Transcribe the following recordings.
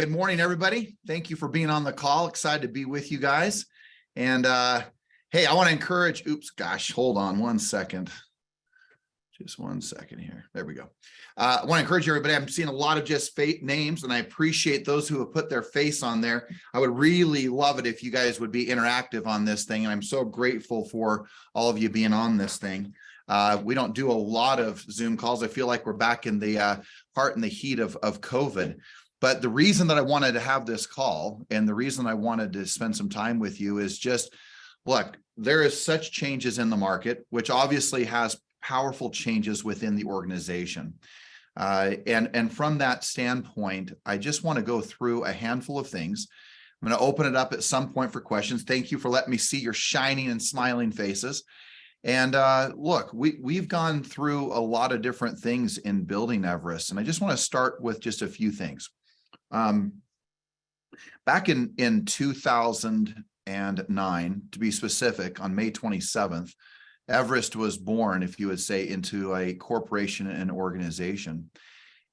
Good morning, everybody. Thank you for being on the call. Excited to be with you guys. And hey, I want to encourage, hold on one second. Just 1 second here. There we go. I want to encourage everybody. I'm seeing a lot of just fake names, and I appreciate those who have put their face on there. I would really love it if you guys would be interactive on this thing. And I'm so grateful for all of you being on this thing. We don't do a lot of Zoom calls. I feel like we're back in the heart and the heat of COVID. But the reason that I wanted to have this call and the reason I wanted to spend some time with you is just, look, there is such changes in the market, which obviously has powerful changes within the organization. And from that standpoint, I just want to go through a handful of things. I'm going to open it up at some point for questions. Thank you for letting me see your shining and smiling faces. And look, we've gone through a lot of different things in building Everest, and I just want to start with just a few things. Back in 2009, to be specific, on May 27th, Everest was born, if you would say, into a corporation and organization.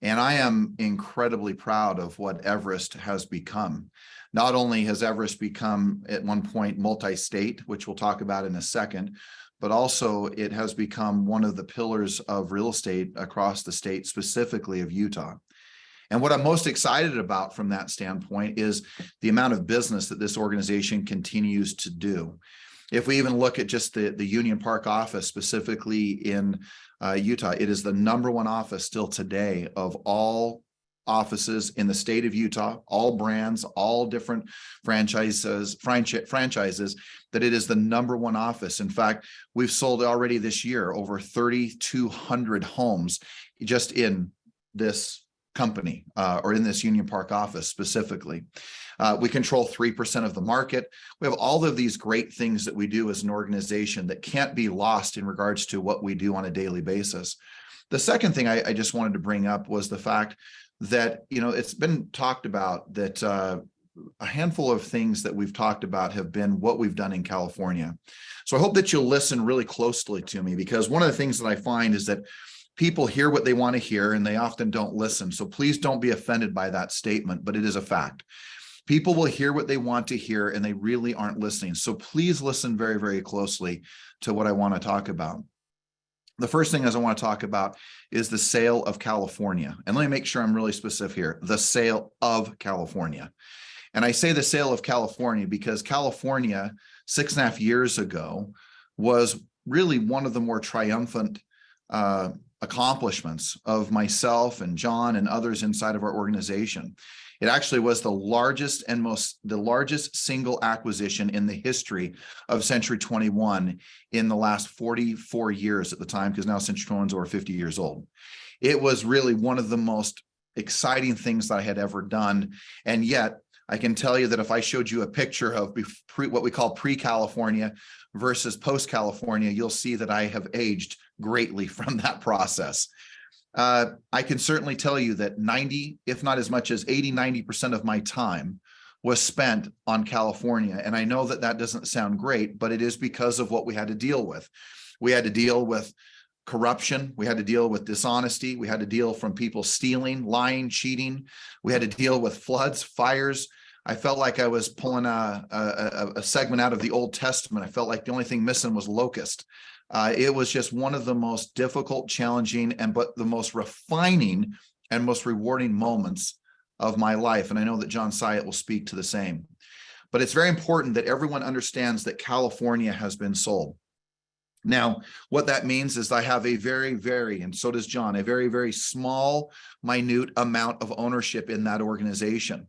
And I am incredibly proud of what Everest has become. Not only has Everest become at one point multi-state, which we'll talk about in a second, but also it has become one of the pillars of real estate across the state, specifically of Utah. And what I'm most excited about from that standpoint is the amount of business that this organization continues to do. If we even look at just the Union Park office, specifically in Utah, it is the #1 office still today of all offices in the state of Utah, all brands, all different franchises, that it is the #1 office. In fact, we've sold already this year over 3,200 homes just in this company or in this Union Park office specifically. We control 3% of the market. We have all of these great things that we do as an organization that can't be lost in regards to what we do on a daily basis. The second thing I just wanted to bring up was the fact that, it's been talked about that a handful of things that we've talked about have been what we've done in California. So I hope that you'll listen really closely to me, because one of the things that I find is that people hear what they want to hear and they often don't listen. So please don't be offended by that statement, but it is a fact. People will hear what they want to hear and they really aren't listening. So please listen very, very closely to what I want to talk about. The first thing I want to talk about is the sale of California. And let me make sure I'm really specific here. The sale of California. And I say the sale of California because California 6.5 years ago was really one of the more triumphant accomplishments of myself and John and others inside of our organization. It actually was the largest single acquisition in the history of Century 21 in the last 44 years at the time, because now Century 21 is over 50 years old. It was really one of the most exciting things that I had ever done. And yet I can tell you that if I showed you a picture of what we call pre-California versus post-California, you'll see that I have aged greatly from that process. I can certainly tell you that 90, if not as much as 80-90% of my time was spent on California. And I know that that doesn't sound great, but it is because of what we had to deal with. We had to deal with corruption. We had to deal with dishonesty. We had to deal from people stealing, lying, cheating. We had to deal with floods, fires. I felt like I was pulling a segment out of the Old Testament. I felt like the only thing missing was locust. It was just one of the most difficult, challenging, but the most refining and most rewarding moments of my life. And I know that John Syatt will speak to the same. But it's very important that everyone understands that California has been sold. Now, what that means is I have a very, very, and so does John, a very, very small, minute amount of ownership in that organization.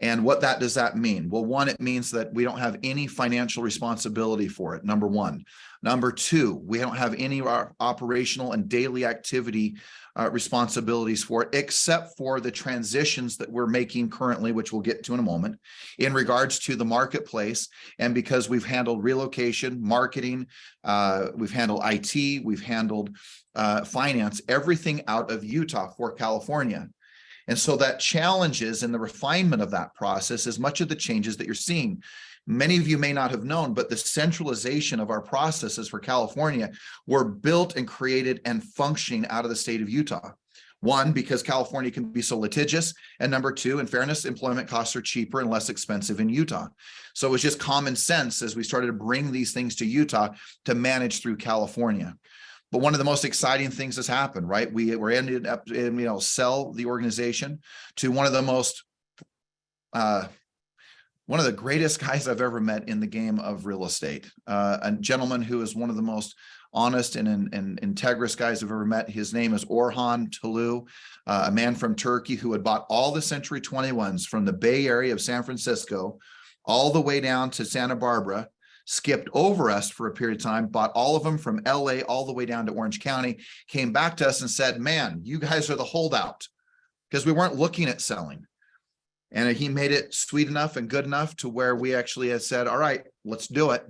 And what does that mean? Well, one, it means that we don't have any financial responsibility for it, number one. Number two, we don't have any operational and daily activity responsibilities for it, except for the transitions that we're making currently, which we'll get to in a moment, in regards to the marketplace. And because we've handled relocation, marketing, we've handled IT, we've handled finance, everything out of Utah for California. And so that challenges in the refinement of that process is much of the changes that you're seeing. Many of you may not have known, but the centralization of our processes for California were built and created and functioning out of the state of Utah. One, because California can be so litigious. And number two, in fairness, employment costs are cheaper and less expensive in Utah. So it was just common sense as we started to bring these things to Utah to manage through California. But one of the most exciting things has happened, right? We were ended up, sell the organization to one of the most, one of the greatest guys I've ever met in the game of real estate, a gentleman who is one of the most honest and integrous guys I've ever met. His name is Orhan Tulu, a man from Turkey who had bought all the Century 21s from the Bay Area of San Francisco all the way down to Santa Barbara, skipped over us for a period of time, bought all of them from LA all the way down to Orange County, came back to us and said, man, you guys are the holdout, because we weren't looking at selling. And he made it sweet enough and good enough to where we actually had said, all right, let's do it.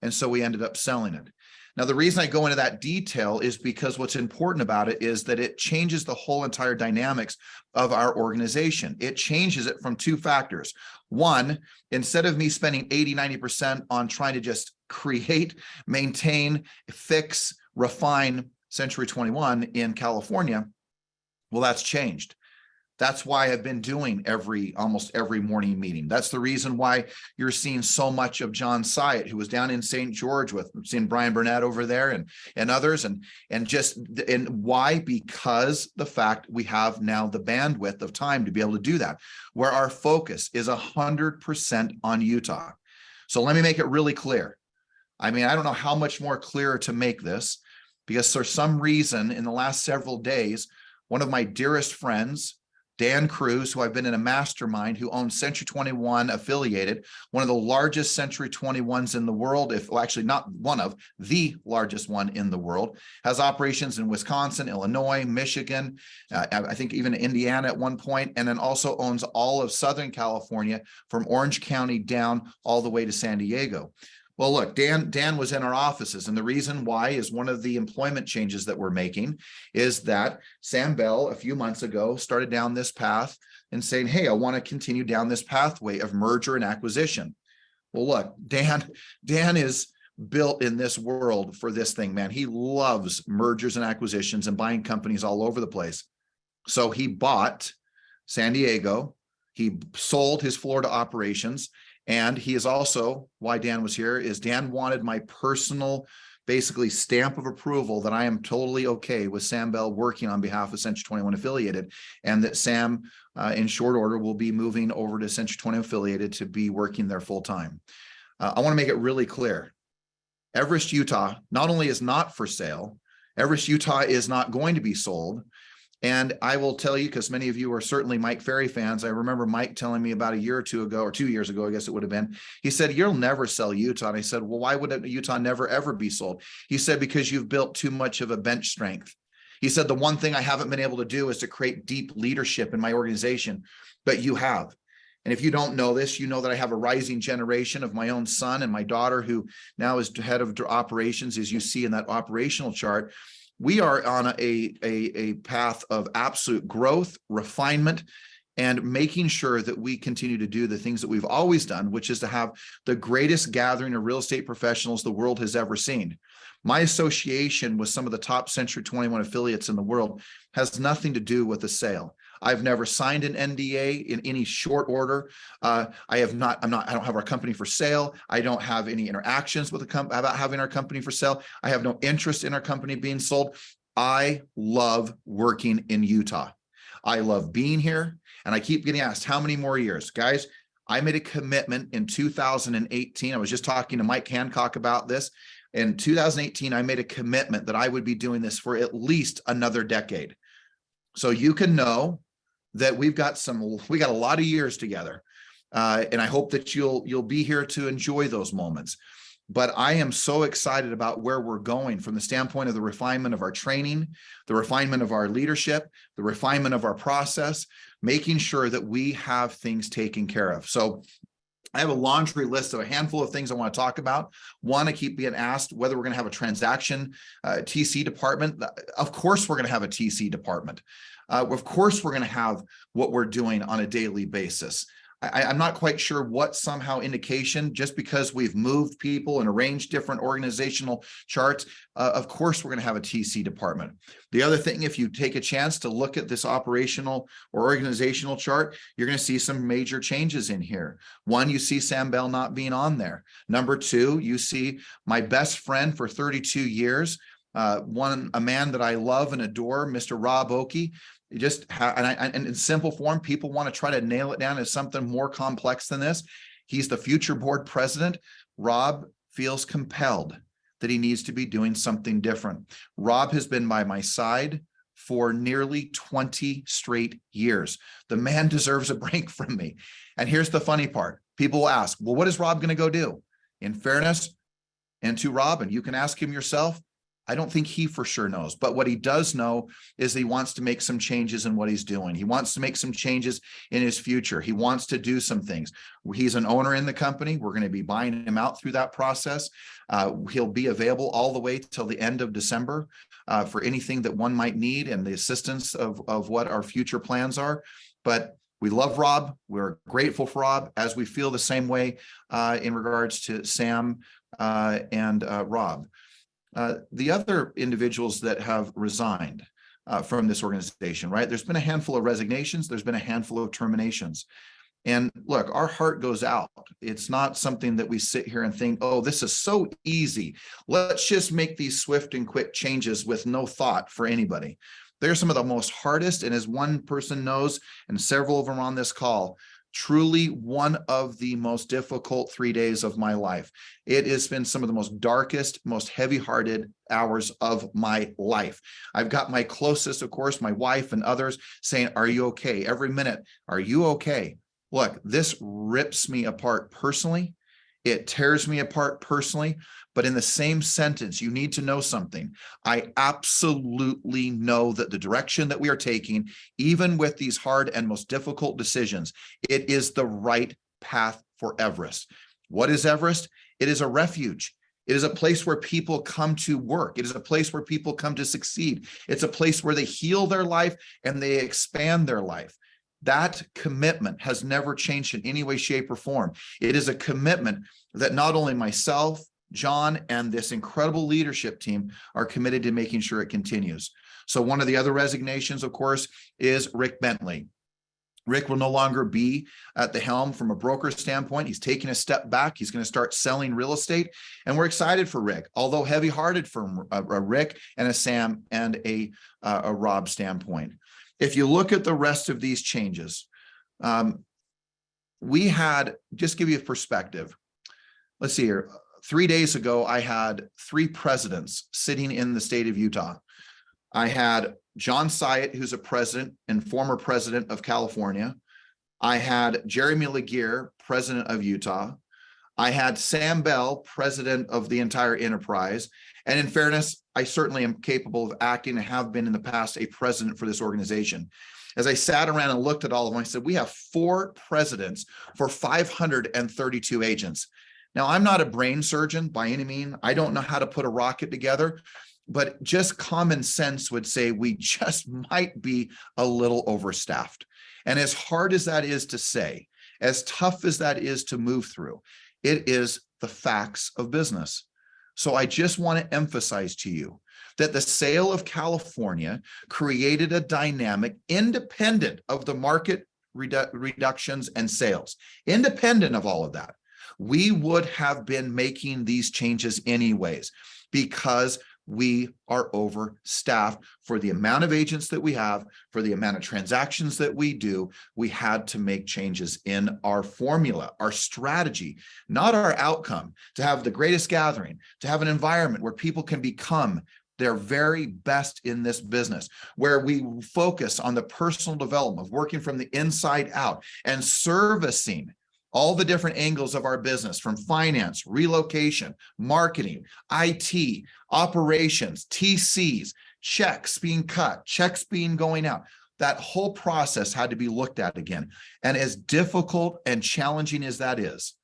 And so we ended up selling it. Now, the reason I go into that detail is because what's important about it is that it changes the whole entire dynamics of our organization. It changes it from two factors. One, instead of me spending 80-90% on trying to just create, maintain, fix, refine Century 21 in California, well, that's changed. That's why I've been doing almost every morning meeting. That's the reason why you're seeing so much of John Syatt, who was down in St. George with seeing Brian Burnett over there and others. And why? Because the fact we have now the bandwidth of time to be able to do that, where our focus is 100% on Utah. So let me make it really clear. I mean, I don't know how much more clearer to make this, because for some reason in the last several days, one of my dearest friends, Dan Cruz, who I've been in a mastermind, who owns Century 21 affiliated, one of the largest Century 21s in the world, actually not one of, the largest one in the world, has operations in Wisconsin, Illinois, Michigan, I think even Indiana at one point, and then also owns all of Southern California from Orange County down all the way to San Diego. Well, look, Dan was in our offices, and the reason why is one of the employment changes that we're making is that Sam Bell a few months ago started down this path and saying, hey, I want to continue down this pathway of merger and acquisition. Well, look, Dan is built in this world for this thing, man. He loves mergers and acquisitions and buying companies all over the place. So he bought San Diego. He sold his Florida operations. And he is also, why Dan was here, is Dan wanted my personal, basically, stamp of approval that I am totally okay with Sam Bell working on behalf of Century 21 affiliated, and that Sam, in short order, will be moving over to Century 21 affiliated to be working there full time. I want to make it really clear. Everest, Utah, not only is not for sale, Everest, Utah is not going to be sold. And I will tell you, because many of you are certainly Mike Ferry fans, I remember Mike telling me about a year or two ago, or 2 years ago, I guess it would have been, he said, you'll never sell Utah. And I said, well, why would Utah never, ever be sold? He said, because you've built too much of a bench strength. He said, the one thing I haven't been able to do is to create deep leadership in my organization, but you have. And if you don't know this, you know that I have a rising generation of my own son and my daughter, who now is head of operations, as you see in that operational chart. We are on a path of absolute growth, refinement, and making sure that we continue to do the things that we've always done, which is to have the greatest gathering of real estate professionals the world has ever seen. My association with some of the top Century 21 affiliates in the world has nothing to do with the sale. I've never signed an NDA in any short order. I don't have our company for sale. I don't have any interactions with the company about having our company for sale. I have no interest in our company being sold. I love working in Utah. I love being here. And I keep getting asked, how many more years? Guys, I made a commitment in 2018. I was just talking to Mike Hancock about this. In 2018, I made a commitment that I would be doing this for at least another decade. So you can know that we got a lot of years together. And I hope that you'll be here to enjoy those moments. But I am so excited about where we're going from the standpoint of the refinement of our training, the refinement of our leadership, the refinement of our process, making sure that we have things taken care of. So I have a laundry list of a handful of things I want to talk about. One, I keep being asked whether we're going to have a transaction TC department. Of course, we're going to have a TC department. Of course, we're going to have what we're doing on a daily basis. I'm not quite sure what somehow indication, just because we've moved people and arranged different organizational charts, of course, we're going to have a TC department. The other thing, if you take a chance to look at this operational or organizational chart, you're going to see some major changes in here. One, you see Sam Bell not being on there. Number two, you see my best friend for 32 years, a man that I love and adore, Mr. Rob Oakey. And in simple form, people want to try to nail it down as something more complex than this. He's the future board president. Rob feels compelled that he needs to be doing something different. Rob has been by my side for nearly 20 straight years. The man deserves a break from me. And here's the funny part. People will ask, well, what is Rob going to go do? In fairness, and to Rob, and you can ask him yourself, I don't think he for sure knows, but what he does know is he wants to make some changes in what he's doing. He wants to make some changes in his future. He wants to do some things. He's an owner in the company. We're going to be buying him out through that process. He'll be available all the way till the end of December for anything that one might need and the assistance of what our future plans are. But we love Rob. We're grateful for Rob, as we feel the same way in regards to Sam and Rob. The other individuals that have resigned from this organization, right? There's been a handful of resignations. There's been a handful of terminations. And look, our heart goes out. It's not something that we sit here and think, oh, this is so easy. Let's just make these swift and quick changes with no thought for anybody. They're some of the most hardest, and as one person knows, and several of them on this call, truly one of the most difficult 3 days of my life. It has been some of the most darkest, most heavy-hearted hours of my life. I've got my closest, of course, my wife and others saying, are you okay? Every minute, are you okay? Look, this rips me apart personally. It tears me apart personally, but in the same sentence, you need to know something. I absolutely know that the direction that we are taking, even with these hard and most difficult decisions, it is the right path for Everest. What is Everest? It is a refuge. It is a place where people come to work. It is a place where people come to succeed. It's a place where they heal their life and they expand their life. That commitment has never changed in any way, shape, or form. It is a commitment that not only myself, John, and this incredible leadership team are committed to making sure it continues. So one of the other resignations, of course, is Rick Bentley. Rick will no longer be at the helm from a broker standpoint. He's taking a step back. He's going to start selling real estate. And we're excited for Rick, although heavy-hearted from a Rick and a Sam and a Rob standpoint. If you look at the rest of these changes, we had, just give you a perspective. Let's see here. 3 days ago, I had 3 presidents sitting in the state of Utah. I had John Syatt, who's a president and former president of California. I had Jeremy Laguerre, president of Utah. I had Sam Bell, president of the entire enterprise. And in fairness, I certainly am capable of acting and have been in the past a president for this organization. As I sat around and looked at all of them, I said, we have 4 presidents for 532 agents. Now, I'm not a brain surgeon by any means. I don't know how to put a rocket together, but just common sense would say we just might be a little overstaffed. And as hard as that is to say, as tough as that is to move through, it is the facts of business. So I just want to emphasize to you that the sale of California created a dynamic independent of the market reductions and sales, independent of all of that. We would have been making these changes anyways, because we are overstaffed for the amount of agents that we have, for the amount of transactions that we do. We had to make changes in our formula, our strategy, not our outcome, to have the greatest gathering, to have an environment where people can become their very best in this business, where we focus on the personal development of working from the inside out and servicing all the different angles of our business, from finance, relocation, marketing, IT, operations, TCs, checks being cut, checks being going out. That whole process had to be looked at again. And as difficult and challenging as that is,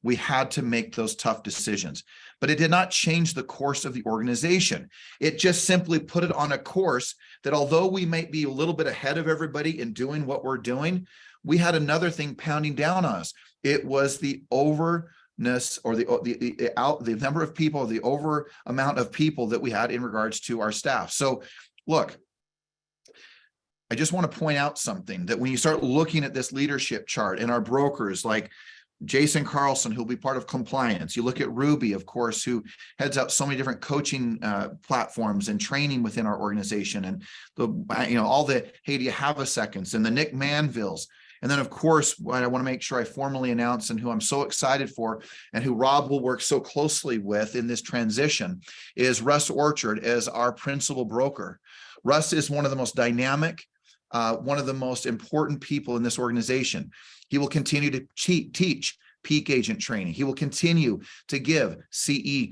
we had to make those tough decisions. But it did not change the course of the organization. It just simply put it on a course that, although we might be a little bit ahead of everybody in doing what we're doing, we had another thing pounding down on us. It was the overness, or the number of people, the over amount of people that we had in regards to our staff. So look, I just want to point out something, that when you start looking at this leadership chart and our brokers like Jason Carlson, who'll be part of compliance. You look at Ruby, of course, who heads up so many different coaching platforms and training within our organization, and all the Hey, do you have a seconds, and the Nick Manvilles. And then, of course, what I want to make sure I formally announce, and who I'm so excited for, and who Rob will work so closely with in this transition, is Russ Orchard as our principal broker. Russ is one of the most dynamic, one of the most important people in this organization. He will continue to teach peak agent training. He will continue to give CE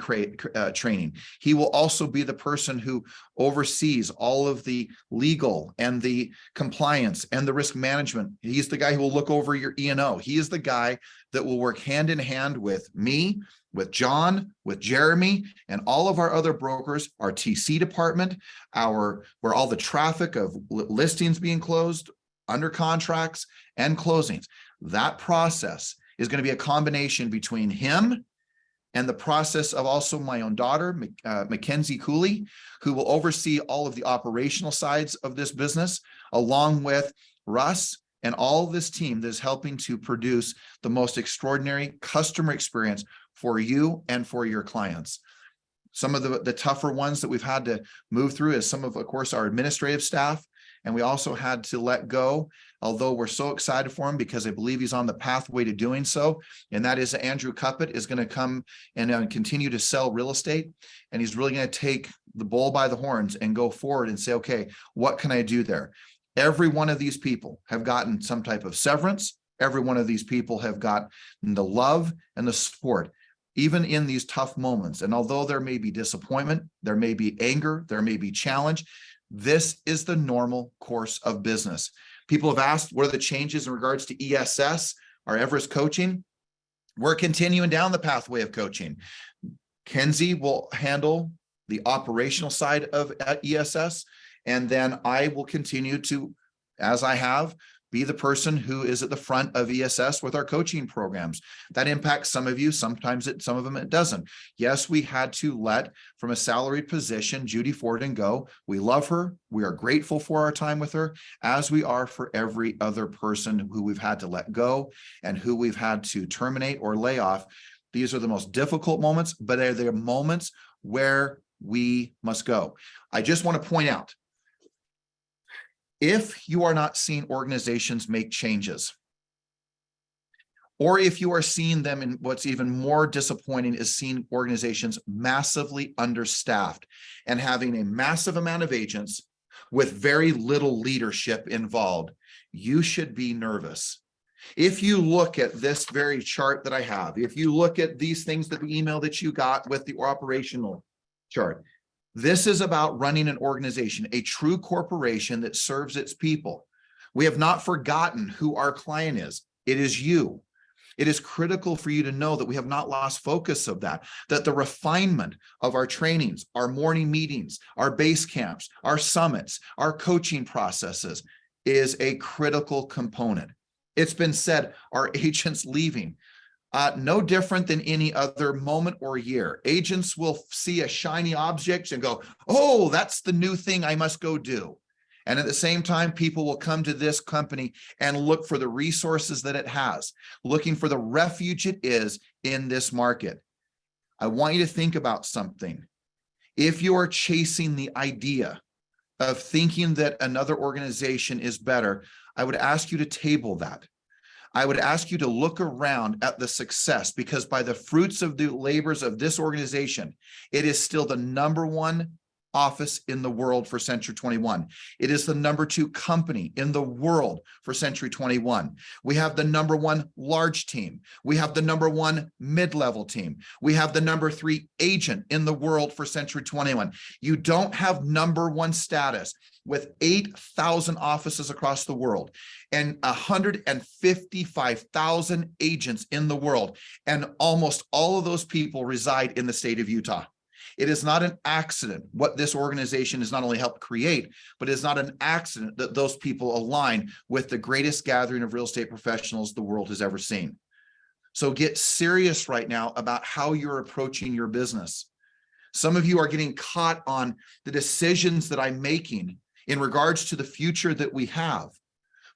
training. He will also be the person who oversees all of the legal and the compliance and the risk management. He's the guy who will look over your E&O. He is the guy that will work hand in hand with me, with John, with Jeremy, and all of our other brokers, our TC department, where all the traffic of listings being closed, under contracts, and closings. That process is going to be a combination between him and the process of also my own daughter, Mackenzie Cooley, who will oversee all of the operational sides of this business, along with Russ and all this team that is helping to produce the most extraordinary customer experience for you and for your clients. Some of the tougher ones that we've had to move through is some of course, our administrative staff. And we also had to let go, although we're so excited for him because I believe he's on the pathway to doing so. And that is Andrew Cuppett is going to come and continue to sell real estate. And he's really going to take the bull by the horns and go forward and say, okay, what can I do there? Every one of these people have gotten some type of severance. Every one of these people have got the love and the support, even in these tough moments. And although there may be disappointment, there may be anger, there may be challenge, this is the normal course of business. People have asked, what are the changes in regards to ESS, our Everest coaching? We're continuing down the pathway of coaching. Kenzie will handle the operational side of ESS, and then I will continue to, as I have, be the person who is at the front of ESS with our coaching programs. That impacts some of you, sometimes some of them it doesn't. Yes, we had to let, from a salaried position, Judy Forden go. We love her. We are grateful for our time with her, as we are for every other person who we've had to let go and who we've had to terminate or lay off. These are the most difficult moments, but they're the moments where we must go. I just want to point out, if you are not seeing organizations make changes, or if you are seeing them, in what's even more disappointing is seeing organizations massively understaffed and having a massive amount of agents with very little leadership involved, you should be nervous. If you look at this very chart that I have, if you look at these things, that the email that you got with the operational chart, this is about running an organization, a true corporation that serves its people. We have not forgotten who our client is. It is you. It is critical for you to know that we have not lost focus of that the refinement of our trainings, our morning meetings, our base camps, our summits, our coaching processes is a critical component. It's been said, our agents leaving. No different than any other moment or year. Agents will see a shiny object and go, oh, that's the new thing I must go do. And at the same time, people will come to this company and look for the resources that it has, looking for the refuge it is in this market. I want you to think about something. If you are chasing the idea of thinking that another organization is better, I would ask you to table that. I would ask you to look around at the success, because by the fruits of the labors of this organization, it is still the #1 office in the world for Century 21. It is the #2 company in the world for Century 21. We have the #1 large team. We have the #1 mid-level team. We have the #3 agent in the world for Century 21. You don't have #1 status with 8,000 offices across the world and 155,000 agents in the world. And almost all of those people reside in the state of Utah. It is not an accident what this organization has not only helped create, but it is not an accident that those people align with the greatest gathering of real estate professionals the world has ever seen. So get serious right now about how you're approaching your business. Some of you are getting caught on the decisions that I'm making in regards to the future that we have.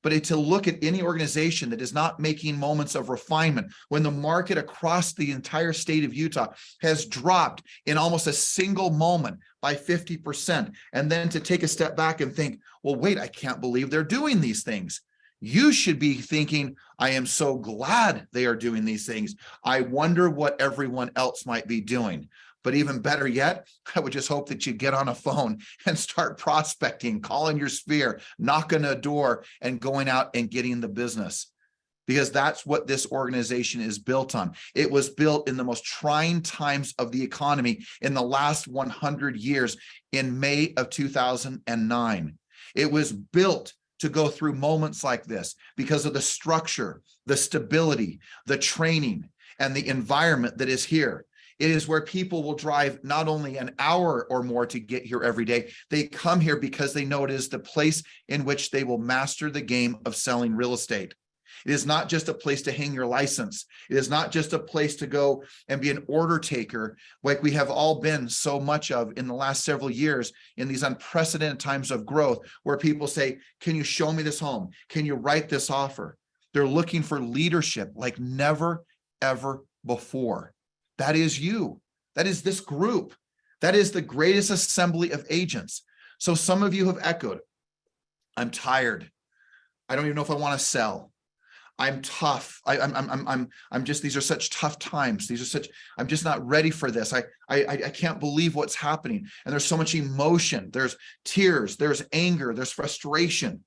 But to look at any organization that is not making moments of refinement, when the market across the entire state of Utah has dropped in almost a single moment by 50%, and then to take a step back and think, well, wait, I can't believe they're doing these things. You should be thinking, I am so glad they are doing these things. I wonder what everyone else might be doing. But even better yet, I would just hope that you get on a phone and start prospecting, calling your sphere, knocking a door, and going out and getting the business. Because that's what this organization is built on. It was built in the most trying times of the economy in the last 100 years in May of 2009. It was built to go through moments like this because of the structure, the stability, the training, and the environment that is here. It is where people will drive not only an hour or more to get here every day, they come here because they know it is the place in which they will master the game of selling real estate. It is not just a place to hang your license. It is not just a place to go and be an order taker like we have all been so much of in the last several years in these unprecedented times of growth where people say, can you show me this home? Can you write this offer? They're looking for leadership like never, ever before. That is you. That is this group. That is the greatest assembly of agents. So some of you have echoed, I'm tired. I don't even know if I want to sell. I'm tough. I'm just, these are such tough times. These are such, I'm just not ready for this. I can't believe what's happening. And there's so much emotion. There's tears, there's anger, there's frustration.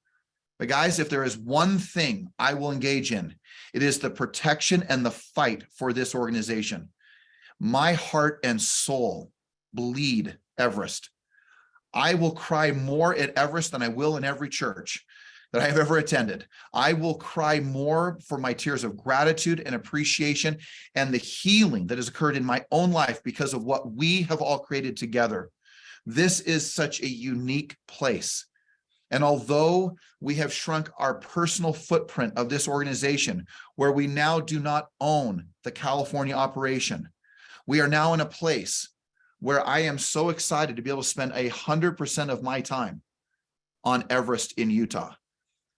But guys, if there is one thing I will engage in, it is the protection and the fight for this organization. My heart and soul bleed Everest. I will cry more at Everest than I will in every church that I have ever attended. I will cry more for my tears of gratitude and appreciation and the healing that has occurred in my own life because of what we have all created together. This is such a unique place. And although we have shrunk our personal footprint of this organization, where we now do not own the California operation, we are now in a place where I am so excited to be able to spend 100% of my time on Everest in Utah.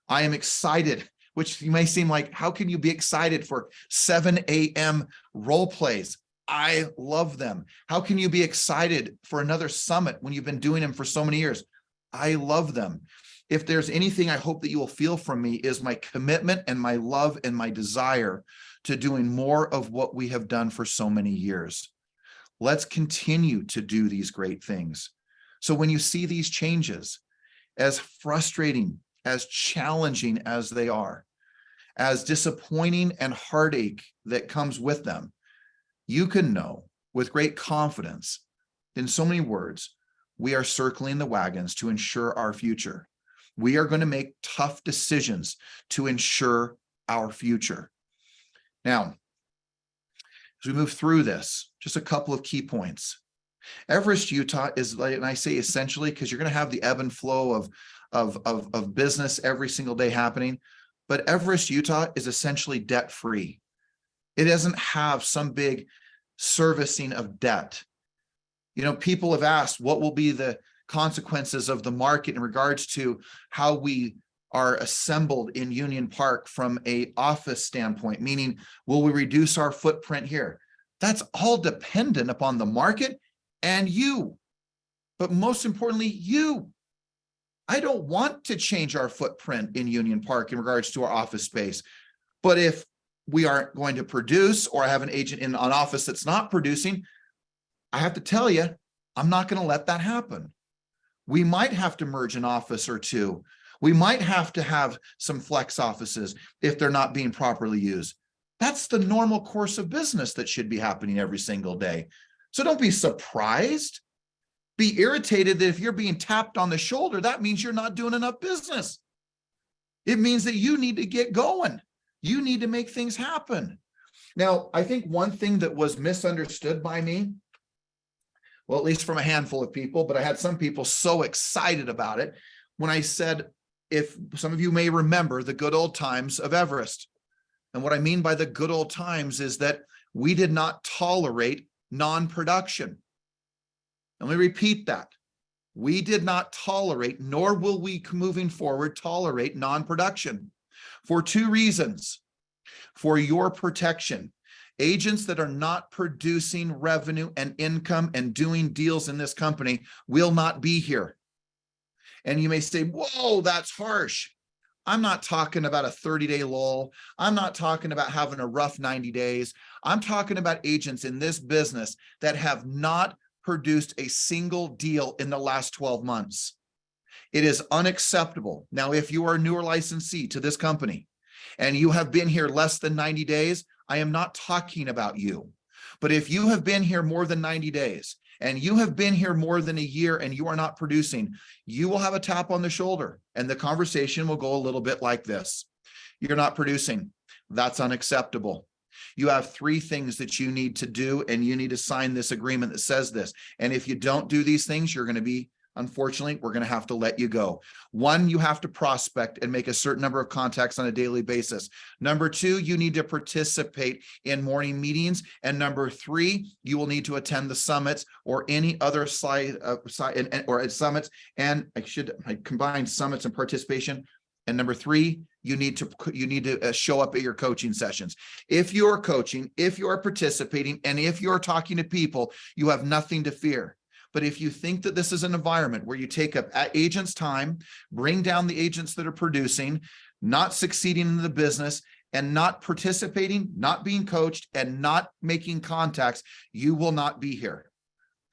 I am excited, which may seem like, how can you be excited for 7 a.m. role plays? I love them. How can you be excited for another summit when you've been doing them for so many years? I love them. If there's anything I hope that you will feel from me is my commitment and my love and my desire to doing more of what we have done for so many years. Let's continue to do these great things. So when you see these changes, as frustrating, as challenging as they are, as disappointing and heartache that comes with them, you can know with great confidence, in so many words, we are circling the wagons to ensure our future. We are going to make tough decisions to ensure our future. Now, as we move through this, just a couple of key points. Everest, Utah is, and I say essentially, because you're going to have the ebb and flow of business every single day happening, but Everest, Utah is essentially debt-free. It doesn't have some big servicing of debt. You know, people have asked, what will be the consequences of the market in regards to how we are assembled in Union Park from an office standpoint, meaning will we reduce our footprint here? That's all dependent upon the market and you, but most importantly, you. I don't want to change our footprint in Union Park in regards to our office space, but if we aren't going to produce, or I have an agent in an office that's not producing, I have to tell you, I'm not going to let that happen. We might have to merge an office or two. We might have to have some flex offices if they're not being properly used. That's the normal course of business that should be happening every single day. So don't be surprised. Be irritated that if you're being tapped on the shoulder, that means you're not doing enough business. It means that you need to get going. You need to make things happen. Now, I think one thing that was misunderstood by me Well, at least from a handful of people, but I had some people so excited about it when I said, if some of you may remember the good old times of Everest. And what I mean by the good old times is that we did not tolerate non-production. Let me repeat that. We did not tolerate, nor will we moving forward tolerate non-production for two reasons. For your protection. Agents that are not producing revenue and income and doing deals in this company will not be here. And you may say, whoa, that's harsh. I'm not talking about a 30-day lull. I'm not talking about having a rough 90 days. I'm talking about agents in this business that have not produced a single deal in the last 12 months. It is unacceptable. Now, if you are a newer licensee to this company and you have been here less than 90 days, I am not talking about you. But if you have been here more than 90 days and you have been here more than a year and you are not producing, you will have a tap on the shoulder and the conversation will go a little bit like this. You're not producing. That's unacceptable. You have three things that you need to do, and you need to sign this agreement that says this. And if you don't do these things, you're going to be, unfortunately, we're going to have to let you go. One, you have to prospect and make a certain number of contacts on a daily basis. Number two, you need to participate in morning meetings. And number three, you will need to attend the summits or any other summits. And I combine summits and participation. And number three, you need to show up at your coaching sessions. If you're coaching, if you're participating, and if you're talking to people, you have nothing to fear. But if you think that this is an environment where you take up agents' time, bring down the agents that are producing, not succeeding in the business, and not participating, not being coached, and not making contacts, you will not be here.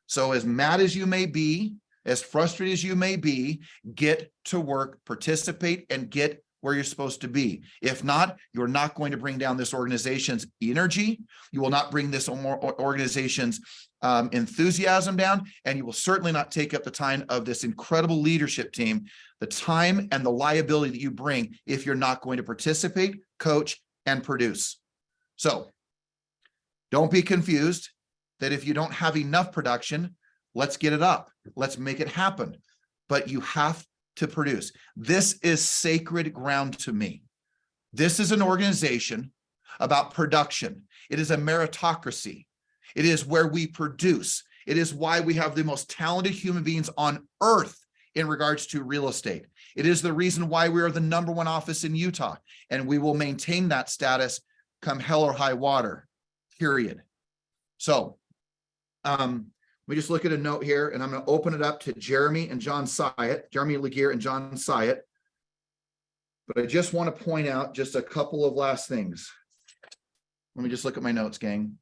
So as mad as you may be, as frustrated as you may be, get to work, participate, and get where you're supposed to be. If not, you're not going to bring down this organization's energy. You will not bring this organization's enthusiasm down, and you will certainly not take up the time of this incredible leadership team, the time and the liability that you bring if you're not going to participate, coach, and produce. So don't be confused that if you don't have enough production, let's get it up. Let's make it happen. But you have to produce. This is sacred ground to me. This is an organization about production. It is a meritocracy. It is where we produce. It is why we have the most talented human beings on earth in regards to real estate. It is the reason why we are the #1 office in Utah, and we will maintain that status come hell or high water, period. So, we just look at a note here, and I'm going to open it up to Jeremy and John Syatt, Jeremy Laguerre and John Syatt. But I just want to point out just a couple of last things. Let me just look at my notes, gang.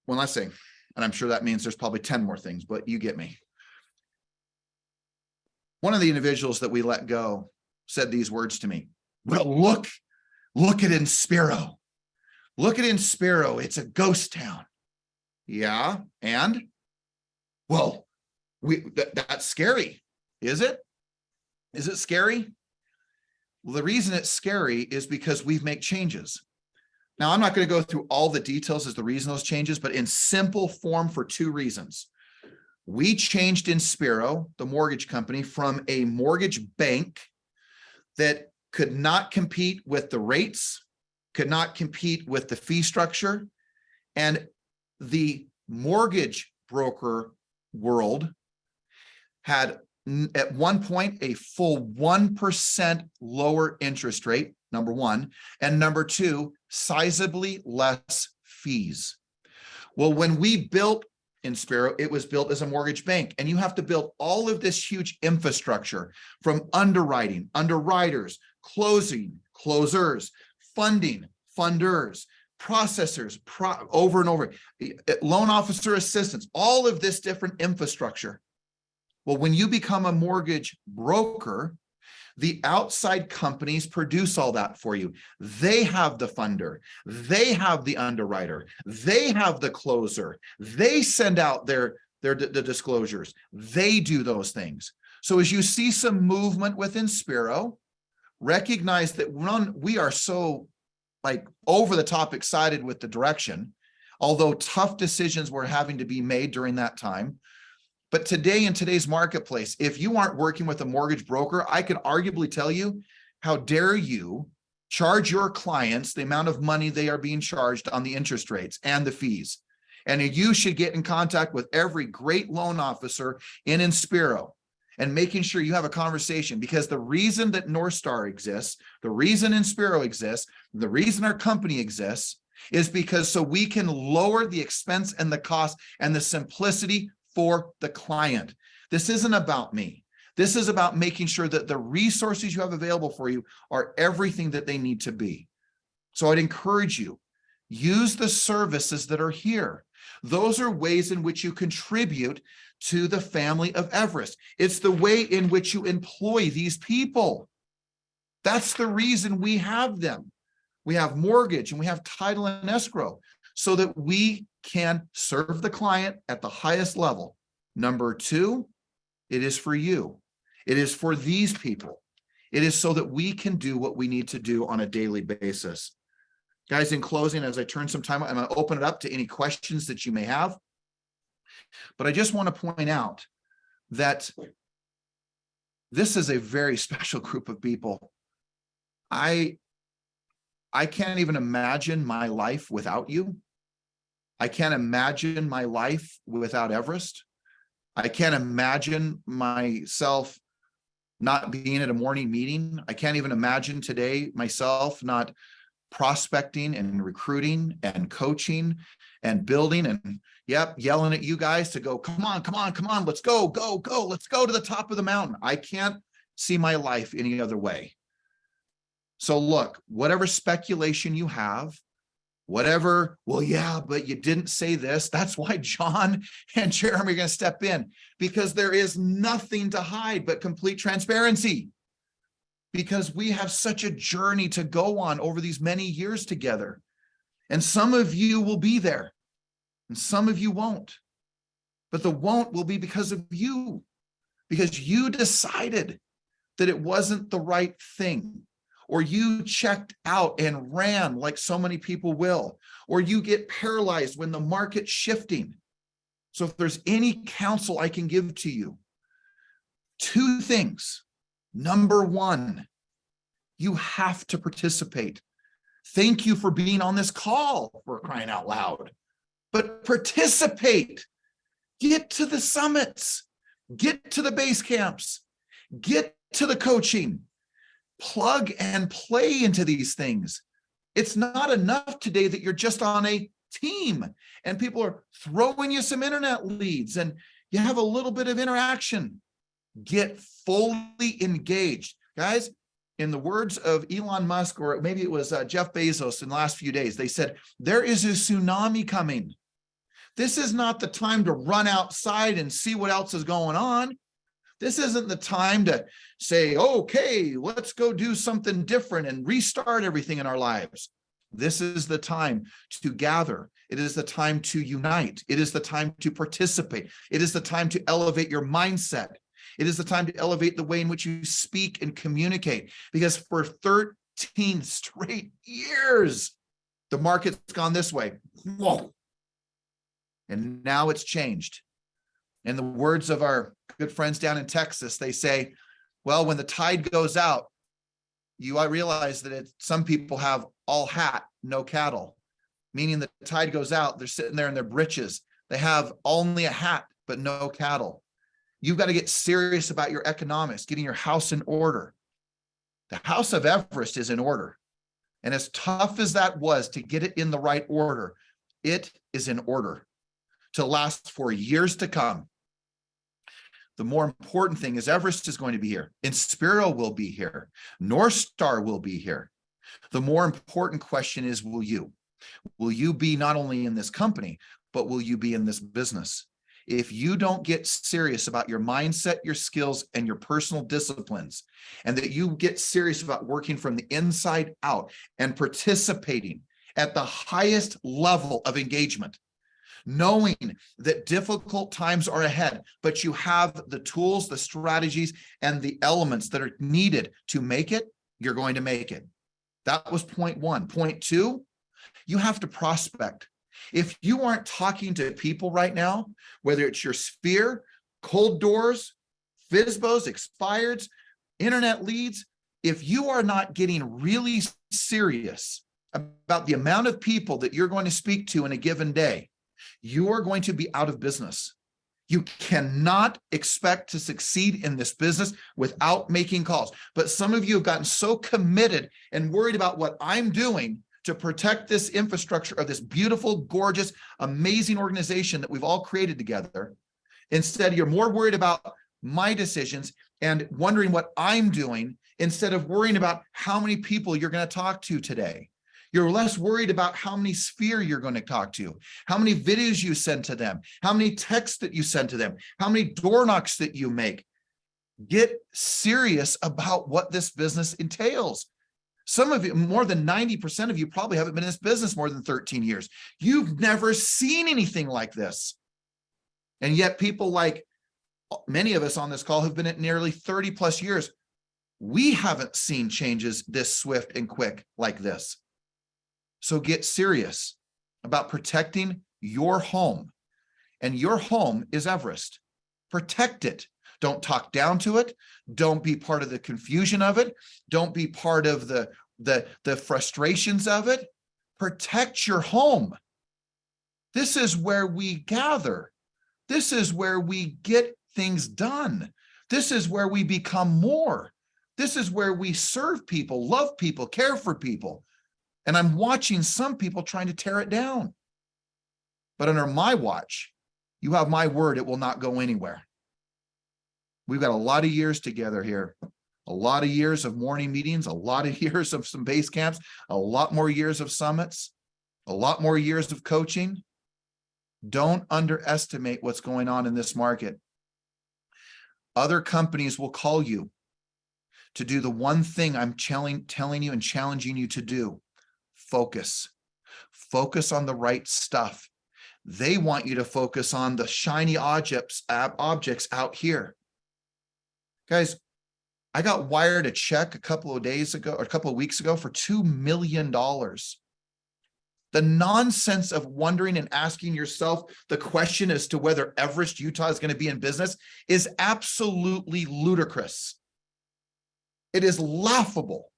One last thing, and I'm sure that means there's probably 10 more things, but you get me. One of the individuals that we let go said these words to me. Well, look at Inspiro. Look at Inspiro. It's a ghost town. Yeah, and? Well, that's scary. Is it? Is it scary? Well, the reason it's scary is because we've made changes. Now, I'm not going to go through all the details as the reason those changes, but in simple form for two reasons. We changed Inspiro, the mortgage company, from a mortgage bank that could not compete with the rates, could not compete with the fee structure, and the mortgage broker world had at one point a full 1% lower interest rate, number one, and number two, sizably less fees. Well, when we built Inspiro, it was built as a mortgage bank, and you have to build all of this huge infrastructure from underwriting, underwriters, closing, closers, funding, funders, processors, over and over, loan officer assistants, all of this different infrastructure. Well, when you become a mortgage broker, the outside companies produce all that for you. They have the funder, they have the underwriter, they have the closer, they send out the disclosures, they do those things. So as you see some movement with Inspiro, Recognize that we are so like over the top excited with the direction, although tough decisions were having to be made during that time. But today, in today's marketplace, if you aren't working with a mortgage broker, I could arguably tell you, how dare you charge your clients the amount of money they are being charged on the interest rates and the fees. And you should get in contact with every great loan officer in Inspiro and making sure you have a conversation, because the reason that North Star exists, the reason Inspiro exists, the reason our company exists is because so we can lower the expense and the cost and the simplicity for the client. This isn't about me. This is about making sure that the resources you have available for you are everything that they need to be. So I'd encourage you, use the services that are here. Those are ways in which you contribute to the family of Everest. It's the way in which you employ these people. That's the reason we have them. We have mortgage and we have title and escrow so that we can serve the client at the highest level. Number two, it is for you. It is for these people. It is so that we can do what we need to do on a daily basis. Guys, in closing, as I turn some time, I'm going to open it up to any questions that you may have. But I just want to point out that this is a very special group of people. I can't even imagine my life without you. I can't imagine my life without Everest. I can't imagine myself not being at a morning meeting. I can't even imagine today myself not prospecting and recruiting and coaching and building and yelling at you guys to go, come on, let's go, let's go to the top of the mountain. I can't see my life any other way. So look, whatever speculation you have, whatever, well, yeah, but you didn't say this. That's why John and Jeremy are going to step in, because there is nothing to hide but complete transparency, because we have such a journey to go on over these many years together. And some of you will be there and some of you won't, but the won't will be because of you, because you decided that it wasn't the right thing. Or you checked out and ran like so many people will, or you get paralyzed when the market's shifting. So if there's any counsel I can give to you, two things. Number one, you have to participate. Thank you for being on this call, for crying out loud, but participate. Get to the summits, get to the base camps, get to the coaching. Plug and play into these things. It's not enough today that you're just on a team and people are throwing you some internet leads and you have a little bit of interaction. Get fully engaged. Guys, in the words of Elon Musk, or maybe it was Jeff Bezos in the last few days, they said, there is a tsunami coming. This is not the time to run outside and see what else is going on. This isn't the time to say, okay, let's go do something different and restart everything in our lives. This is the time to gather. It is the time to unite. It is the time to participate. It is the time to elevate your mindset. It is the time to elevate the way in which you speak and communicate. Because for 13 straight years, the market's gone this way. Whoa. And now it's changed. In the words of our good friends down in Texas, they say, well, when the tide goes out, I realize that some people have all hat, no cattle, meaning the tide goes out, they're sitting there in their britches. They have only a hat, but no cattle. You've got to get serious about your economics, getting your house in order. The house of Everest is in order. And as tough as that was to get it in the right order, it is in order to last for years to come. The more important thing is Everest is going to be here. Inspiro will be here. North Star will be here. The more important question is, will you? Will you be not only in this company, but will you be in this business? If you don't get serious about your mindset, your skills, and your personal disciplines, and that you get serious about working from the inside out and participating at the highest level of engagement, knowing that difficult times are ahead, but you have the tools, the strategies, and the elements that are needed to make it, you're going to make it. That was point one. Point two, you have to prospect. If you aren't talking to people right now, whether it's your sphere, cold doors, FSBOs, expireds, internet leads, if you are not getting really serious about the amount of people that you're going to speak to in a given day, you are going to be out of business. You cannot expect to succeed in this business without making calls. But some of you have gotten so committed and worried about what I'm doing to protect this infrastructure of this beautiful, gorgeous, amazing organization that we've all created together. Instead, you're more worried about my decisions and wondering what I'm doing instead of worrying about how many people you're going to talk to today. You're less worried about how many sphere you're going to talk to, how many videos you send to them, how many texts that you send to them, how many door knocks that you make. Get serious about what this business entails. Some of you, more than 90% of you probably haven't been in this business more than 13 years. You've never seen anything like this. And yet people like many of us on this call have been at nearly 30 plus years. We haven't seen changes this swift and quick like this. So get serious about protecting your home. And your home is Everest. Protect it. Don't talk down to it. Don't be part of the confusion of it. Don't be part of the frustrations of it. Protect your home. This is where we gather. This is where we get things done. This is where we become more. This is where we serve people, love people, care for people. And I'm watching some people trying to tear it down. But under my watch, you have my word, it will not go anywhere. We've got a lot of years together here, a lot of years of morning meetings, a lot of years of some base camps, a lot more years of summits, a lot more years of coaching. Don't underestimate what's going on in this market. Other companies will call you to do the one thing I'm telling you and challenging you to do. Focus. Focus on the right stuff. They want you to focus on the shiny objects out here. Guys, I got wired a check a couple of days ago or a couple of weeks ago for $2 million. The nonsense of wondering and asking yourself the question as to whether Everest, Utah is going to be in business is absolutely ludicrous. It is laughable,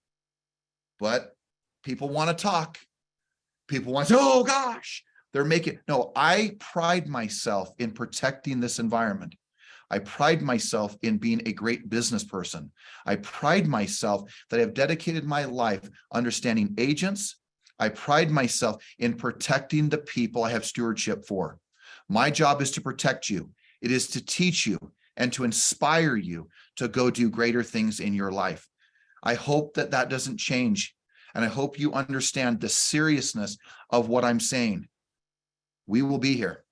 but people want to talk. People want to say, oh gosh, they're making, no, I pride myself in protecting this environment. I pride myself in being a great business person. I pride myself that I've dedicated my life understanding agents. I pride myself in protecting the people I have stewardship for. My job is to protect you. It is to teach you and to inspire you to go do greater things in your life. I hope that that doesn't change. And I hope you understand the seriousness of what I'm saying. We will be here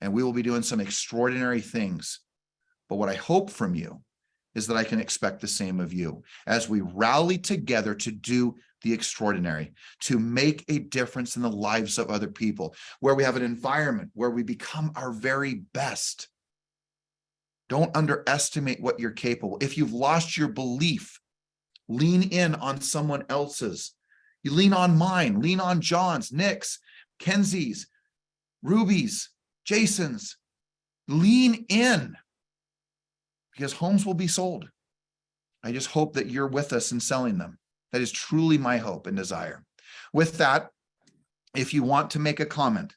and we will be doing some extraordinary things. But what I hope from you is that I can expect the same of you as we rally together to do the extraordinary, to make a difference in the lives of other people, where we have an environment where we become our very best. Don't underestimate what you're capable. If you've lost your belief, lean in on someone else's. You lean on mine, lean on John's, Nick's, Kenzie's, Ruby's, Jason's. Lean in because homes will be sold. I just hope that you're with us in selling them. That is truly my hope and desire. With that, if you want to make a comment,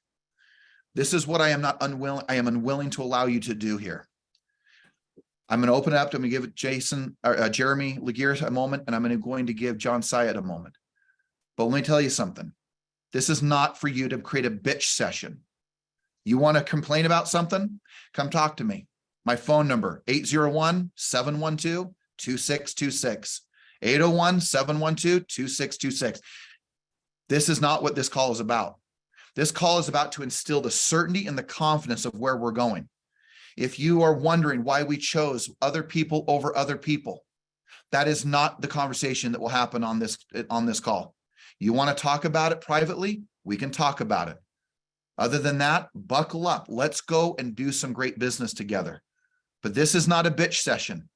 this is what I am unwilling to allow you to do here. I'm going to open it up. I'm going to give Jeremy Laguerre a moment, and I'm going to give John Syatt a moment. But let me tell you something. This is not for you to create a bitch session. You want to complain about something? Come talk to me. My phone number, 801-712-2626. 801-712-2626. This is not what this call is about. This call is about to instill the certainty and the confidence of where we're going. If you are wondering why we chose other people over other people, that is not the conversation that will happen on this call. You want to talk about it privately? We can talk about it. Other than that, buckle up. Let's go and do some great business together. But this is not a bitch session.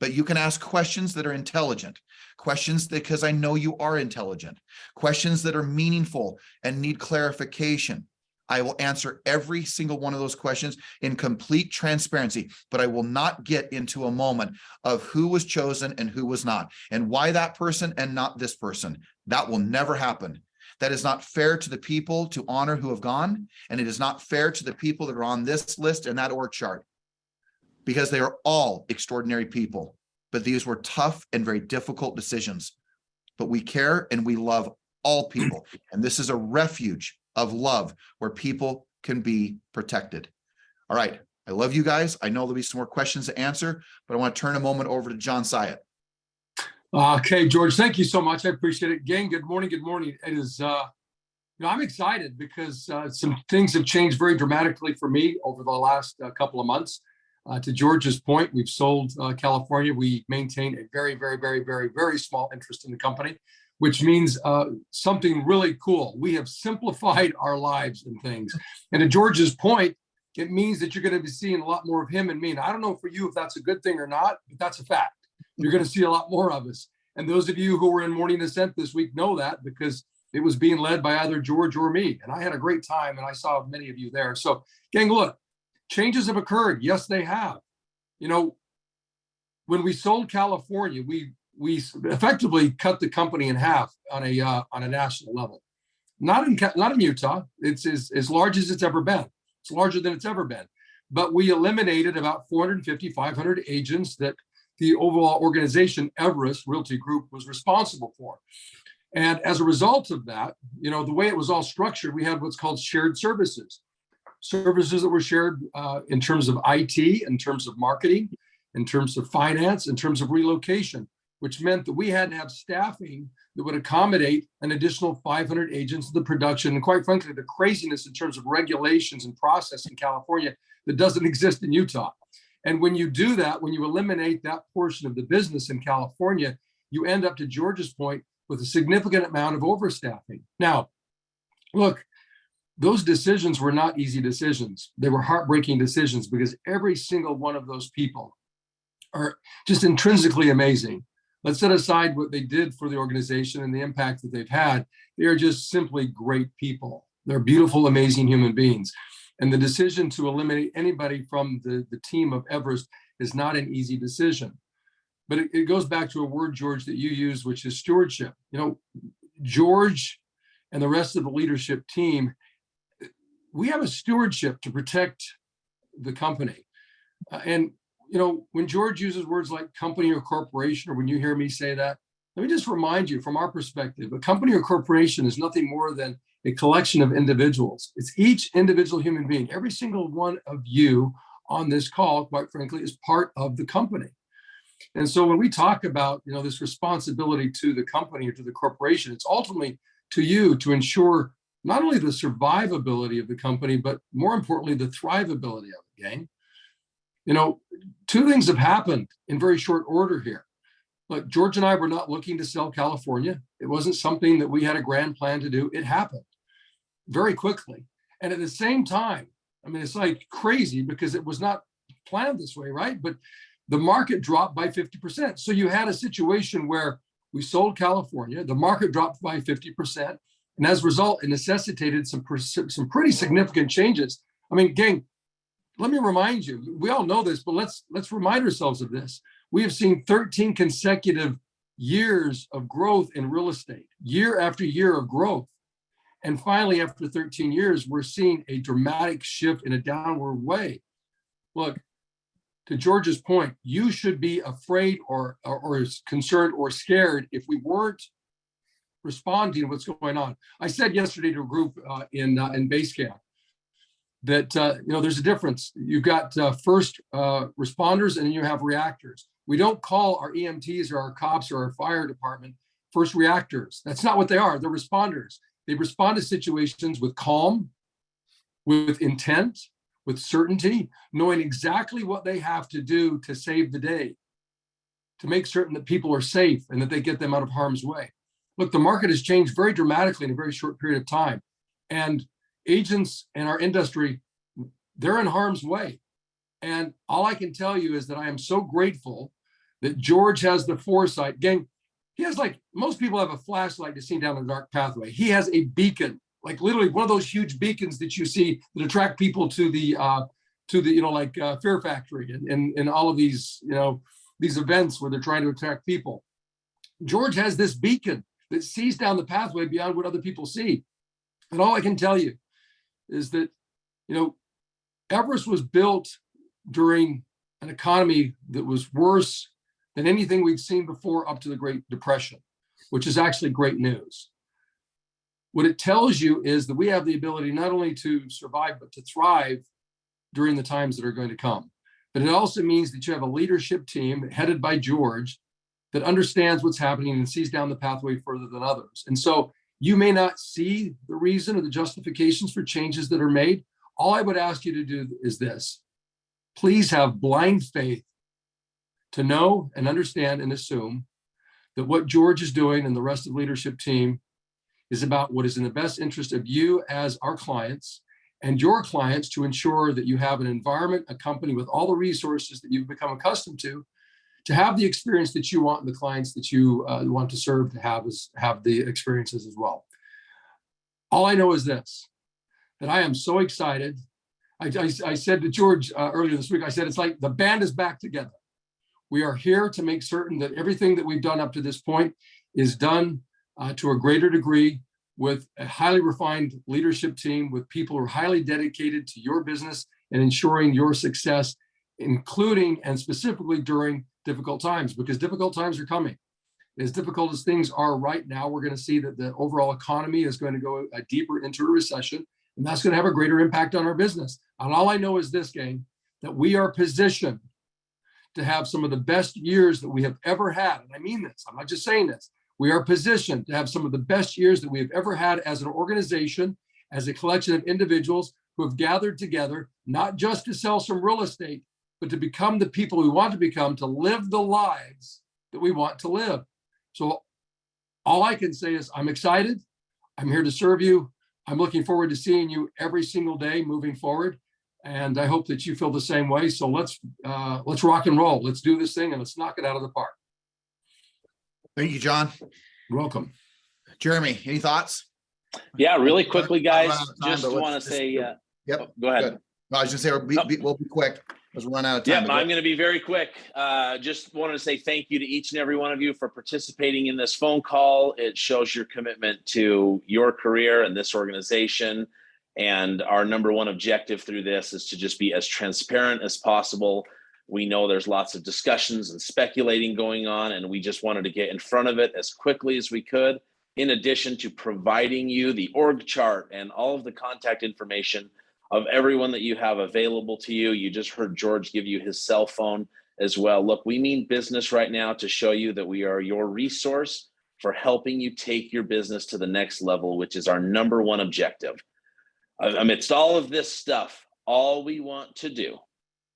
but you can ask questions that are intelligent, questions because I know you are intelligent, questions that are meaningful and need clarification. I will answer every single one of those questions in complete transparency, but I will not get into a moment of who was chosen and who was not, and why that person and not this person. That will never happen. That is not fair to the people to honor who have gone, and it is not fair to the people that are on this list and that org chart, because they are all extraordinary people. But these were tough and very difficult decisions. But we care and we love all people, and this is a refuge of love where people can be protected. All right. I love you guys. I know there'll be some more questions to answer, but I want to turn a moment over to John Syatt. Okay, George, thank you so much. I appreciate it. Gang, good morning. Good morning. It is, I'm excited because some things have changed very dramatically for me over the last couple of months. To George's point, we've sold California. We maintain a very, very, very, very, very small interest in the company, which means something really cool. We have simplified our lives and things. And to George's point, it means that you're going to be seeing a lot more of him and me. And I don't know for you if that's a good thing or not, but that's a fact. You're going to see a lot more of us. And those of you who were in Morning Ascent this week know that, because it was being led by either George or me. And I had a great time, and I saw many of you there. So, gang, look, changes have occurred. Yes, they have. You know, when we sold California, we effectively cut the company in half on a national level. Not in Utah. It's as large as it's ever been. It's larger than it's ever been. But we eliminated about 450, 500 agents that the overall organization, Everest Realty Group, was responsible for. And as a result of that, you know, the way it was all structured, we had what's called shared services. Services that were shared in terms of IT, in terms of marketing, in terms of finance, in terms of relocation, which meant that we had to have staffing that would accommodate an additional 500 agents in the production. And quite frankly, the craziness in terms of regulations and process in California that doesn't exist in Utah. And when you do that, when you eliminate that portion of the business in California, you end up, to George's point, with a significant amount of overstaffing. Now, look, those decisions were not easy decisions. They were heartbreaking decisions, because every single one of those people are just intrinsically amazing. Let's set aside what they did for the organization and the impact that they've had. They are just simply great people. They're beautiful, amazing human beings. And the decision to eliminate anybody from the team of Everest is not an easy decision. But it goes back to a word, George, that you use, which is stewardship. You know, George and the rest of the leadership team, we have a stewardship to protect the company. And, you know, when George uses words like company or corporation, or when you hear me say that, let me just remind you, from our perspective, a company or corporation is nothing more than a collection of individuals. It's each individual human being. Every single one of you on this call, quite frankly, is part of the company. And so when we talk about, you know, this responsibility to the company or to the corporation, it's ultimately to you to ensure not only the survivability of the company, but more importantly, the thrivability of it, gang. You know, two things have happened in very short order here. Look, George and I were not looking to sell California. It wasn't something that we had a grand plan to do. It happened very quickly. And at the same time, I mean, it's like crazy, because it was not planned this way, right? But the market dropped by 50%. So you had a situation where we sold California, the market dropped by 50%. And as a result, it necessitated some pretty significant changes. I mean, gang, let me remind you, we all know this, but let's remind ourselves of this. We have seen 13 consecutive years of growth in real estate, year after year of growth. And finally, after 13 years, we're seeing a dramatic shift in a downward way. Look, to George's point, you should be afraid or concerned or scared if we weren't responding to what's going on. I said yesterday to a group in base camp that you know, there's a difference. You've got first responders, and then you have reactors. We don't call our EMTs or our cops or our fire department first reactors. That's not what they are. They're responders. They respond to situations with calm, with intent, with certainty, knowing exactly what they have to do to save the day, to make certain that people are safe and that they get them out of harm's way. Look, the market has changed very dramatically in a very short period of time. And agents in our industry, they're in harm's way. And all I can tell you is that I am so grateful that George has the foresight. Gang, he has, like most people have a flashlight to see down a dark pathway. He has a beacon, like literally one of those huge beacons that you see that attract people to the Fear Factory and all of these, these events where they're trying to attract people. George has this beacon that sees down the pathway beyond what other people see. And all I can tell you is that, Everest was built during an economy that was worse than anything we'd seen before up to the Great Depression, which is actually great news. What it tells you is that we have the ability not only to survive, but to thrive during the times that are going to come. But it also means that you have a leadership team headed by George that understands what's happening and sees down the pathway further than others. And so you may not see the reason or the justifications for changes that are made. All I would ask you to do is this: please have blind faith to know and understand and assume that what George is doing and the rest of the leadership team is about what is in the best interest of you as our clients and your clients, to ensure that you have an environment, a company with all the resources that you've become accustomed to have the experience that you want and the clients that you want to serve to have the experiences as well. All I know is this, that I am so excited. I said to George earlier this week, I said, it's like the band is back together. We are here to make certain that everything that we've done up to this point is done to a greater degree with a highly refined leadership team, with people who are highly dedicated to your business and ensuring your success, including and specifically during difficult times, because difficult times are coming. As difficult as things are right now, we're going to see that the overall economy is going to go deeper into a recession, and that's going to have a greater impact on our business. And all I know is this, gang, that we are positioned to have some of the best years that we have ever had. And I mean this, I'm not just saying this. We are positioned to have some of the best years that we have ever had as an organization, as a collection of individuals who have gathered together, not just to sell some real estate, but to become the people we want to become, to live the lives that we want to live. So all I can say is I'm excited. I'm here to serve you. I'm looking forward to seeing you every single day moving forward. And I hope that you feel the same way. So let's rock and roll. Let's do this thing and let's knock it out of the park. Thank you, John. You're welcome. Jeremy, any thoughts? Yeah, really quickly, guys. Just but want to let's- say, Yep. go ahead. Good. No, I was just saying we'll be quick. Let's run out of time. Yeah, but I'm going to be very quick. Just wanted to say thank you to each and every one of you for participating in this phone call. It shows your commitment to your career and this organization. And our number one objective through this is to just be as transparent as possible. We know there's lots of discussions and speculating going on, and we just wanted to get in front of it as quickly as we could, in addition to providing you the org chart and all of the contact information of everyone that you have available to you. You just heard George give you his cell phone as well. Look, we mean business right now to show you that we are your resource for helping you take your business to the next level, which is our number one objective. Amidst all of this stuff, all we want to do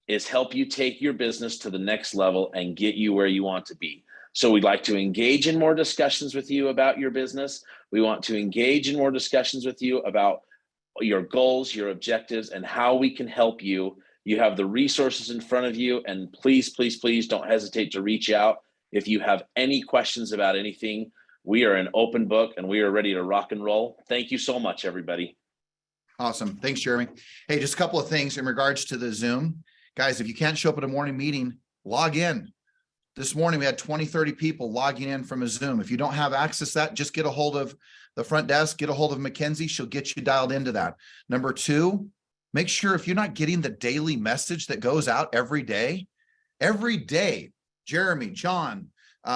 is help you take your business to the next level and get you where you want to be. So we'd like to engage in more discussions with you about your business. We want to engage in more discussions with you about your goals, your objectives, and how we can help you. You have the resources in front of you, and please, please, please don't hesitate to reach out if you have any questions about anything. We are an open book and we are ready to rock and roll. Thank you so much, everybody. Awesome. Thanks, Jeremy. Hey, just a couple of things in regards to the Zoom. Guys, if you can't show up at a morning meeting, log in. This morning, we had 20, 30 people logging in from a Zoom. If you don't have access to that, just get a hold of the front desk, get a hold of Mackenzie. She'll get you dialed into that. Number two, make sure if you're not getting the daily message that goes out every day, Jeremy, John,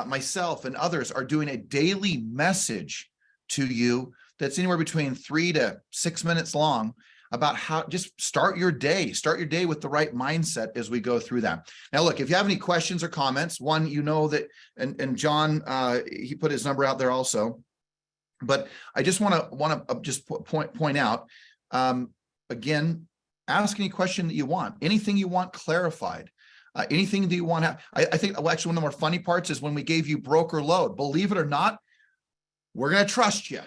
myself, and others are doing a daily message to you that's anywhere between 3 to 6 minutes long about how just start your day with the right mindset as we go through that. Now, look, if you have any questions or comments, one, that, and John, he put his number out there also, but I just want to just point out, again, ask any question that you want, anything you want clarified, anything that you want to, I think actually one of the more funny parts is when we gave you broker load. Believe it or not, we're going to trust you,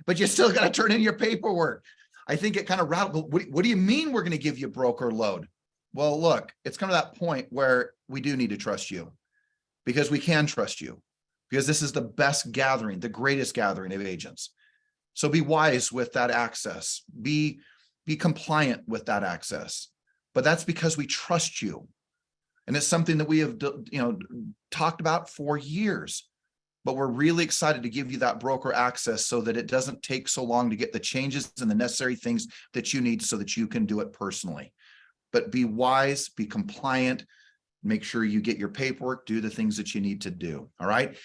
but you still got to turn in your paperwork. I think it kind of rattled. What do you mean we're going to give you broker load? Well, look, it's come to that point where we do need to trust you. because we can trust you, because this is the best gathering, the greatest gathering of agents. So be wise with that access, be compliant with that access, but that's because we trust you. And it's something that we have, talked about for years, but we're really excited to give you that broker access so that it doesn't take so long to get the changes and the necessary things that you need so that you can do it personally. But be wise, be compliant, make sure you get your paperwork, do the things that you need to do. All right.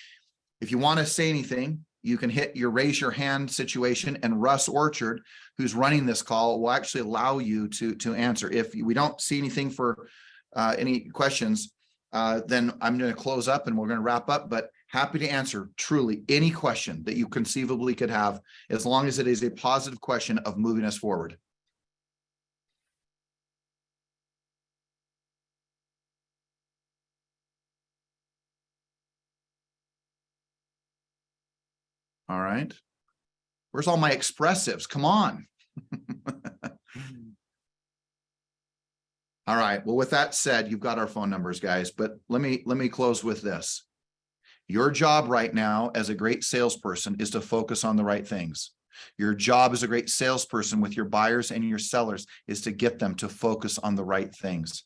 If you want to say anything, you can hit your raise your hand situation, and Russ Orchard, who's running this call, will actually allow you to answer. If we don't see anything for any questions, then I'm going to close up and we're going to wrap up, but happy to answer truly any question that you conceivably could have, as long as it is a positive question of moving us forward. All right. Where's all my expressives? Come on. All right. Well, with that said, you've got our phone numbers, guys, but let me close with this. Your job right now as a great salesperson is to focus on the right things. Your job as a great salesperson with your buyers and your sellers is to get them to focus on the right things.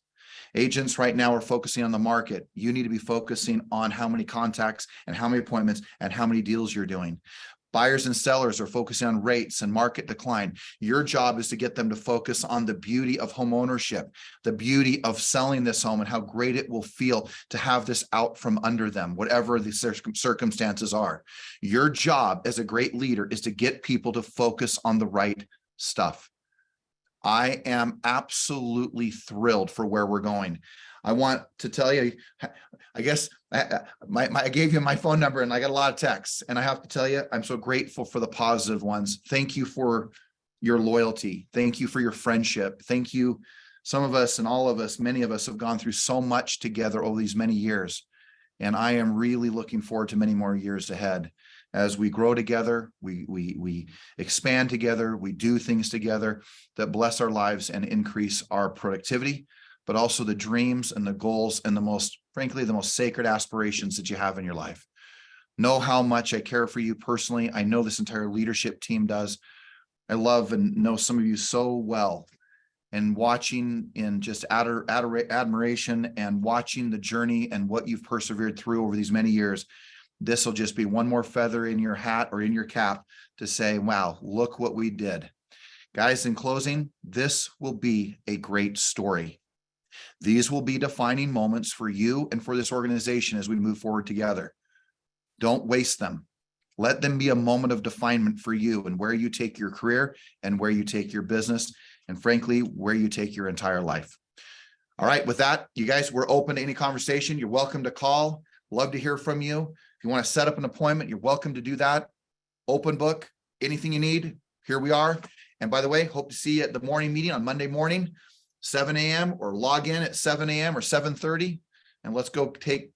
Agents right now are focusing on the market. You need to be focusing on how many contacts and how many appointments and how many deals you're doing. Buyers and sellers are focusing on rates and market decline. Your job is to get them to focus on the beauty of home ownership, the beauty of selling this home, and how great it will feel to have this out from under them, whatever the circumstances are. Your job as a great leader is to get people to focus on the right stuff. I am absolutely thrilled for where we're going. I want to tell you, I guess I gave you my phone number and I got a lot of texts, and I have to tell you, I'm so grateful for the positive ones. Thank you for your loyalty. Thank you for your friendship. Thank you. Some of us and all of us, many of us have gone through so much together over these many years. And I am really looking forward to many more years ahead. As we grow together, we expand together, we do things together that bless our lives and increase our productivity, but also the dreams and the goals and the most sacred aspirations that you have in your life. Know how much I care for you personally. I know this entire leadership team does. I love and know some of you so well, and watching in just admiration and watching the journey and what you've persevered through over these many years. This will just be one more feather in your hat or in your cap to say, wow, look what we did. Guys, in closing, this will be a great story. These will be defining moments for you and for this organization as we move forward together. Don't waste them. Let them be a moment of definement for you and where you take your career and where you take your business, and frankly, where you take your entire life. All right, with that, you guys, we're open to any conversation. You're welcome to call. Love to hear from you. If you want to set up an appointment, you're welcome to do that. Open book, anything you need, here we are. And by the way, hope to see you at the morning meeting on Monday morning, 7 a.m. or log in at 7 a.m. or 7:30. And let's go kick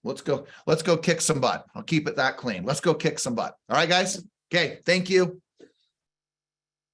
some butt. I'll keep it that clean. Let's go kick some butt. All right, guys. Okay. Thank you.